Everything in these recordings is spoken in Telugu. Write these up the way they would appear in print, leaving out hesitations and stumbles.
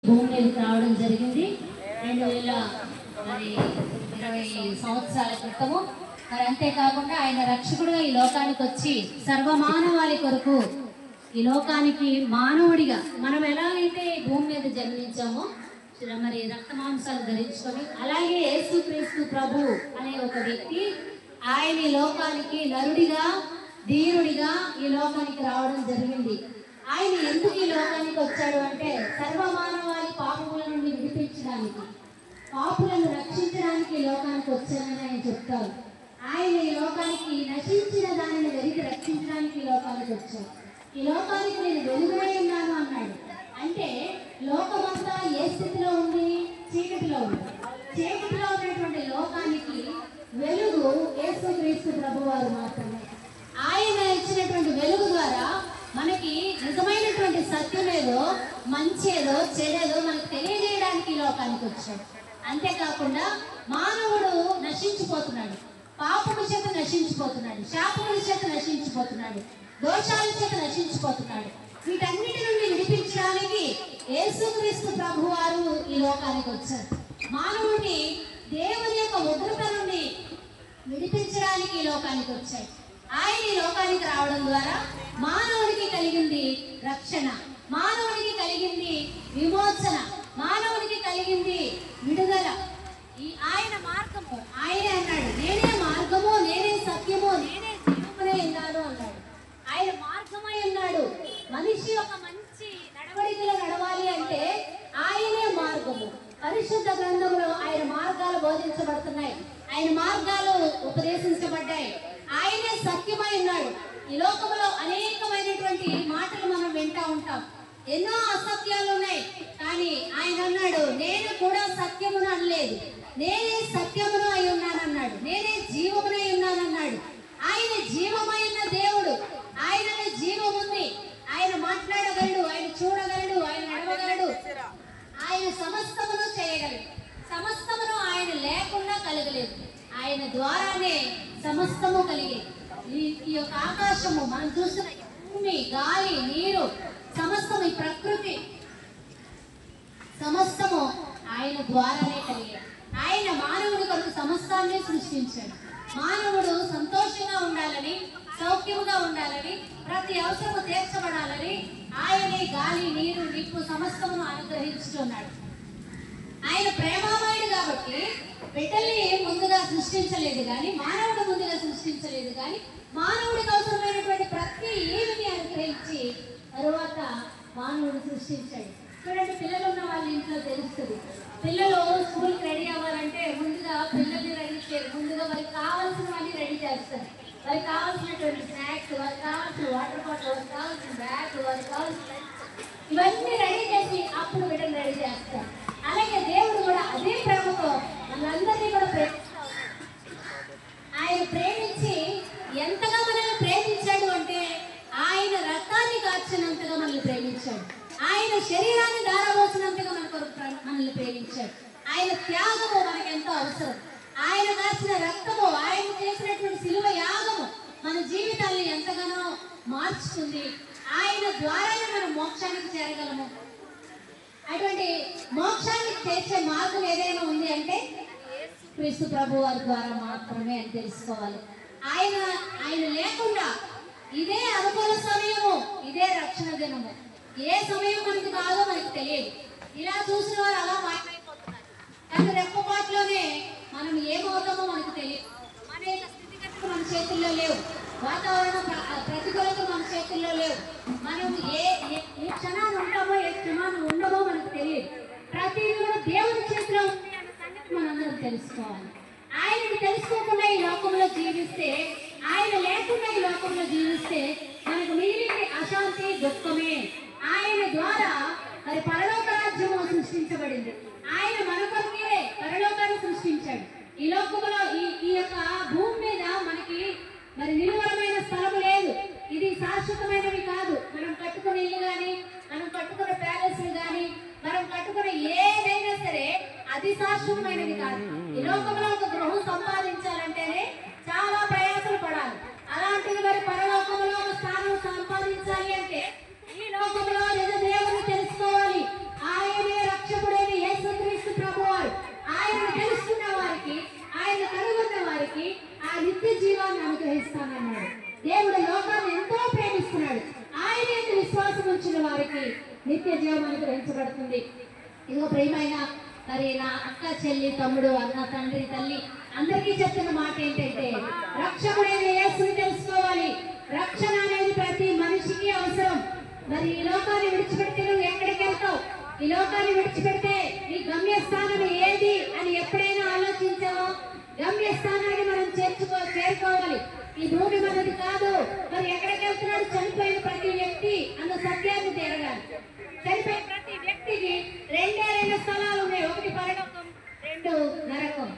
భూమి మీదకి రావడం జరిగింది 2020 సంవత్సరాల క్రితము. మరి అంతేకాకుండా ఆయన రక్షకుడుగా ఈ లోకానికి వచ్చి సర్వమానవాళి కొరకు ఈ లోకానికి మానవుడిగా మనం ఎలాగైతే భూమి మీద జన్మించామో మరి రక్త మాంసాలు ధరించుకొని అలాగే యేసుక్రీస్తు ప్రభు అనే ఒక వ్యక్తి ఆయన ఈ లోకానికి నరుడిగా ధీరుడిగా ఈ లోకానికి రావడం జరిగింది. ఆయన ఎందుకు ఈ లోకానికి వచ్చాడు అంటే సర్వమానవాళి పాపముల నుండి విడిపించడానికి, పాపులను రక్షించడానికి ఈ లోకానికి వచ్చానని ఆయన చెప్తారు. ఆయన ఈ లోకానికి నశించిన దానిని వెలికి రక్షించడానికి ఈ లోకానికి వచ్చాడు. ఈ లోకానికి నేను వెలుగునై ఉన్నాను అన్నాడు. అంటే లోకమంతా ఏ స్థితిలో ఉంది? చీకటిలో ఉంది. చీకటిలో ఉన్నటువంటి లోకానికి వెలుగు యేసుక్రీస్తు ప్రభువారు మాత్రమే. ఆయన ఇచ్చినటువంటి వెలుగు ద్వారా మనకి నిజమైనటువంటి సత్యమేదో మంచేదో చెడేదో మనకు తెలియజేయడానికి ఈ లోకానికి వచ్చాడు. అంతేకాకుండా మానవుడు నశించిపోతున్నాడు, పాపము చేత నశించిపోతున్నాడు, శాపముల చేత నశించిపోతున్నాడు, దోషాల చేత నశించిపోతున్నాడు. వీటన్నిటి నుండి విడిపించడానికి యేసుక్రీస్తు ప్రభువారు ఈ లోకానికి వచ్చారు. మానవుడిని దేవుని యొక్క ఉగ్రత నుండి విడిపించడానికి ఈ లోకానికి వచ్చాడు. ఆయన ఈ లోకానికి రావడం ద్వారా మానవుడికి కలిగింది రక్షణ, మానవుడికి కలిగింది విమోచన, మానవుడికి కలిగింది విడుదల. ఈ ఆయన మార్గము ఆయనే అన్నాడు, నేనే మార్గము, నేనే సత్యము, నేనే జీవమునే ఉన్నాను అన్నాడు. ఆయన మార్గమై ఉన్నాడు. మనిషి ఒక మంచి నడవడికలో నడవాలి అంటే ఆయనే మార్గము. పరిశుద్ధ గ్రంథంలో ఆయన మార్గాలు బోధించబడుతున్నాయి, ఆయన మార్గాలు ఉపదేశించబడ్డాయి. ఆయనే సత్యమై ఉన్నాడు. ఈ లోకంలో అనేకమైనటువంటి మాటలు మనం వింటా ఉంటాం, ఎన్నో అసత్యాలు ఉన్నాయి. కానీ ఆయన అన్నాడు, నేను కూడా సత్యమును అనలేదు, నేనే సత్యమును అయి ఉన్నానన్నాడు, నేనే జీవమునై ఉన్నానన్నాడు. ఆయన జీవమైన దేవుడు, ఆయనలో జీవం ఉంది. ఆయన మాట్లాడగలడు, ఆయన చూడగలడు, ఆయన నడవగలడు, ఆయన సమస్తమును చేయగలడు. సమస్తమును ఆయన లేకుండా కలగలేదు, ఆయన ద్వారానే సమస్తము కలిగే. ఈ యొక్క ఆకాశము, మనం చూస్తున్న భూమి, గాలి, నీరు, సమస్తము, ఈ ప్రకృతి సమస్తము ఆయన ద్వారానే కలిగే. ఆయన మానవుడి కొరకు సమస్తాన్ని సృష్టించాడు. మానవుడు సంతోషంగా ఉండాలని, సౌఖ్యముగా ఉండాలని, ప్రతి అవసరము తీర్చబడాలని ఆయనే గాలి, నీరు, నిప్పు సమస్తమును అనుగ్రహించుతున్నాడు. ఆయన ప్రేమామయుడు కాబట్టి బిడ్డల్ని ముందుగా సృష్టించలేదు కానీ, మానవుడు ముందుగా సృష్టించలేదు కానీ, మానవుడికి అవసరమైనటువంటి ప్రతి ఏమిని అనుగ్రహించి తరువాత మానవుడు సృష్టించాడు. చూడండి, పిల్లలు ఉన్న వాళ్ళ ఇంట్లో తెలుస్తుంది. పిల్లలు స్కూల్కి రెడీ అవ్వాలంటే ముందుగా పిల్లల్ని రెడీ చేయరు, ముందుగా వారికి కావాల్సినవన్నీ రెడీ చేస్తారు. వారికి కావాల్సినటువంటి స్నాక్స్, వారికి కావాల్సిన వాటర్ బాటిల్, వారికి కావాల్సిన బ్యాగ్, వారికి కావాల్సిన ఇవన్నీ రెడీ చేసి అప్పుడు బిడ్డలు రెడీ చేస్తారు. అలాగే దేవుడు కూడా అదే ప్రేమతో మనందరినీ కూడా ప్రేమిస్తాడు. ఆయన ప్రేమించి ఎంతగా మనల్ని ప్రేమించాడు అంటే ఆయన రక్తాన్ని కార్చినంతగా మనల్ని ప్రేమించాడు, ఆయన శరీరాన్ని ధారపోసినంతగా మనల్ని ప్రేమించాడు. ఆయన త్యాగము మనకు ఎంతో అవసరం. ఆయన కార్చిన రక్తము, ఆయన చేసినటువంటి శిలువ యాగము మన జీవితాన్ని ఎంతగానో మార్చుతుంది. ఆయన ద్వారానే మనం మోక్షానికి చేరగలము. అటువంటి మోక్షానికి చేర్చే మార్గం ఏదైనా ఉంది అంటే క్రీస్తు ప్రభు వారి ద్వారా మాత్రమే అని తెలుసుకోవాలి. ఆయన లేకుండా ఇదే అనుకూల సమయము, ఇదే రక్షణ దినము. ఏ సమయం మనకు కాదో మనకు తెలియదు. ఇలా చూసిన వారు అలా మాయమైపోతున్నారు. కానీ రెప్పపాటులోనే మనం ఏమవుతామో మనకు తెలియదు. మన యొక్క స్థితిగతులు మన చేతుల్లో లేవు, వాతావరణం ప్రతికూలతలు మన చేతుల్లో లేవు. మనం ఏ క్షణాన్ని ఉంటామో ఏ క్షణాన్ని ఉండమో మనకు తెలియదు. ప్రతిదీ కూడా దేవుని చేతిలో ఉంది అన్న సంగతి మనందరం తెలుసుకోవాలి. ఆయనను తెలుసుకోకుండా ఈ లోకంలో జీవిస్తే, ఆయన లేకుండా ఈ లోకంలో జీవిస్తే మనకు మిగిలింది అశాంతి, దుఃఖమే. ఆయన ద్వారా మరి పరలోక రాజ్యము సృష్టించబడింది. ఆయన మన కొరకే పరలోకాన్ని సృష్టించాడు. ఈ లోకంలో ఈ యొక్క భూమి మీద మనకి మరి నిలువరమైన స్థలం లేదు. ఇది శాశ్వతమైనవి కాదు. మనం కట్టుకునే ఇల్లు కానీ, మనం కట్టుకునే ప్యాలెస్లు కానీ, మనం కట్టుకునే ఏదైనా సరే అది శాశ్వతమైనది కాదు. ఈ లోకంలో ఒక గృహం సంపాదించాలంటేనే చాలా ప్రయాసలు పడాలి. అలాంటిది మరి పరలోకంలో ఒక స్థానం సంపాదించాలి అంటే ఈ లోకంలో నిజ దేవుని తెలుసుకోవాలి. ఆయనే రక్షణ ప్రారంభించబడుతుంది. ఇదిగో ప్రియమైన మరి నా అక్క, చెల్లి, తమ్ముడు, అన్న, తండ్రి, తల్లి అందరికీ చెప్తున్న మాట ఏంటంటే, రక్షకుడైన యేసుని తెలుసుకోవాలి. రక్షణ అనేది ప్రతి మనిషికి అవసరం. మరి ఈ లోకాన్ని విడిచిపెడితే నువ్వు ఎక్కడికి వెళ్తావు? ఈ లోకాన్ని విడిచిపెడితే నీ గమ్యస్థానం ఏది అని ఎప్పుడైనా ఆలోచించావో? గమ్యస్థానాన్ని మనం చేరుకోవాలి. ఈ భూమి మనది కాదు. మరి ఎక్కడికి వెళ్తున్నాడు? చనిపోయిన ప్రతి వ్యక్తి అన్న సత్యాన్ని తేరగాలి. చనిపోయిన ప్రతి వ్యక్తికి రెండు స్థలాలు ఉన్నాయి. ఒకటి పరలోకం, రెండు నరకం.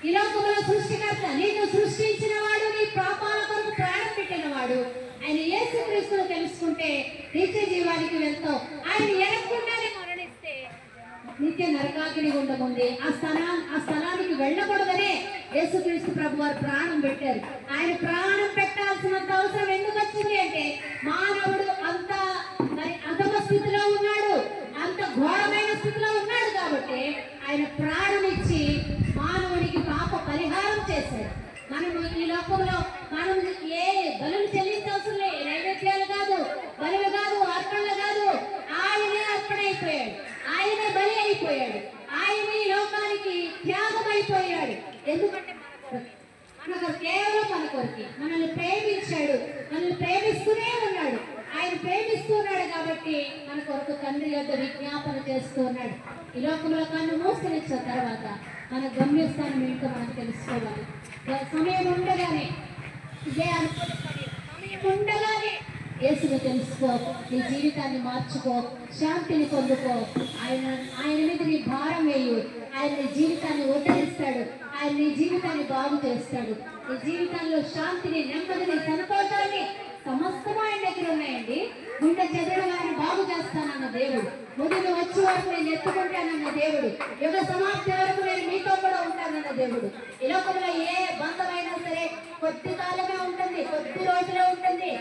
ఈ లోకంలో సృష్టికర్త, నీకు సృష్టించిన వాడు, నీ పాపాల కొరకు ప్రాణం పెట్టిన వాడు ఆయన యేసుక్రీస్తును తెలుసుకుంటే నిత్య జీవానికి వెళ్తావు. ఆయన ఎరగకుండానే మరణిస్తే నిత్య నరకాగ్ని ఉండముంది. ఆ స్థలానికి వెళ్ళకూడదనే యేసుక్రీస్తు ప్రభు వారు ప్రాణం పెట్టారు. ఆయన ప్రాణం పెట్టాల్సినంత అవసరం ఎందుకు వచ్చింది అంటే, మానవుడు అంత మరి అధమ స్థితిలో ఉన్నాడు, అంత ఘోరమైన స్థితిలో ఉన్నాడు కాబట్టి ఆయన ప్రాణం ఇచ్చి మానవునికి పాప పరిహారం చేశాడు. మనం ఈ లోకంలో మనం ఏ బలులు చెల్లించవలసిన నైవేద్యాలు కాదు, బలులు కాదు, అర్పణలు కాదు. ఆయనే అర్పణైపోయాడు, ఆయనే బలి అయిపోయాడు, ఆయనే ఈ లోకానికి త్యాగం అయిపోయాడు. ఎందుకంటే మనకు కేవలం మన కొరికి మనల్ని ప్రేమించాడు, మనల్ని ప్రేమిస్తూనే ఉన్నాడు. ఆయన ప్రేమిస్తున్నాడు కాబట్టి మన కొరకు తండ్రి యొక్క విజ్ఞాపన చేస్తూ ఉన్నాడు. ఈ లోకంలో కన్ను మూసుకొనిచ్చిన తర్వాత మన గమ్యస్థానం ఏంటో మనకు తెలుసుకోవాలి. సమయం ఉండగానే, ఇదే అనుకునే సమయం ఉండగానే యేసును తెలుసుకో, నీ జీవితాన్ని మార్చుకో, శాంతిని పొందుకో. ఆయన మీద నీ భారం వేయు. ఆయన నీ జీవితాన్ని ఉద్ధరిస్తాడు, ఆయన నీ జీవితాన్ని బాగు చేస్తాడు. నీ జీవితంలో శాంతిని, నెమ్మదిని, సంతోషాన్ని సమస్తము ఆయన దగ్గర ఉన్నాయండి. గుండె చెదరడం ఆయన బాగు చేస్తానన్న దేవుడు, ముదులు వచ్చే వరకు నేను ఎత్తుకుంటానన్న దేవుడు, యుగ సమాప్తి వరకు నేను మీతో కూడా ఉంటానన్న దేవుడు. ఈ లోకంలో ఏ బంధమైనా సరే కొద్ది కాలమే ఉంటుంది, కొద్ది రోజులే ఉంటుంది.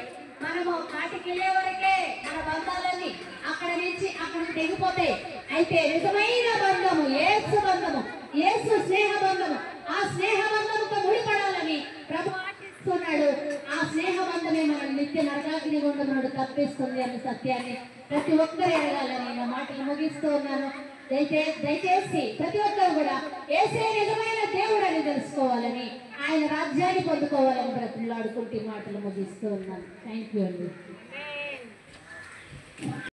మనము కాటికి వెళ్ళే వరకే మన బంధాలన్నీ అక్కడ నుంచి అక్కడికి తెగిపోతాయి. అయితే నిజమైన బంధము యేసు బంధము, యేసు స్నేహ బంధము. ఆ స్నేహ బంధముతో ముడిపడాలని ప్రభు ఆశిస్తున్నాడు. ఆ స్నేహ బంధమే మనం నిత్య నరకాగ్ని గుండా మనకు తప్పిస్తుంది అనే సత్యాన్ని ప్రతి ఒక్కరు ఎరగాలని నా మాటలు ముగిస్తూ ఉన్నాను. దయచేసి ప్రతి ఒక్కరు కూడా యేసే నిజమైన దేవుడు అని తెలుసుకోవాలని, ఆయన రాజ్యాన్ని పొందుకోవాలని బ్రతిమలాడుకుంటూ మాటలు ముగిస్తూ ఉన్నాను. థ్యాంక్ యూ అండి.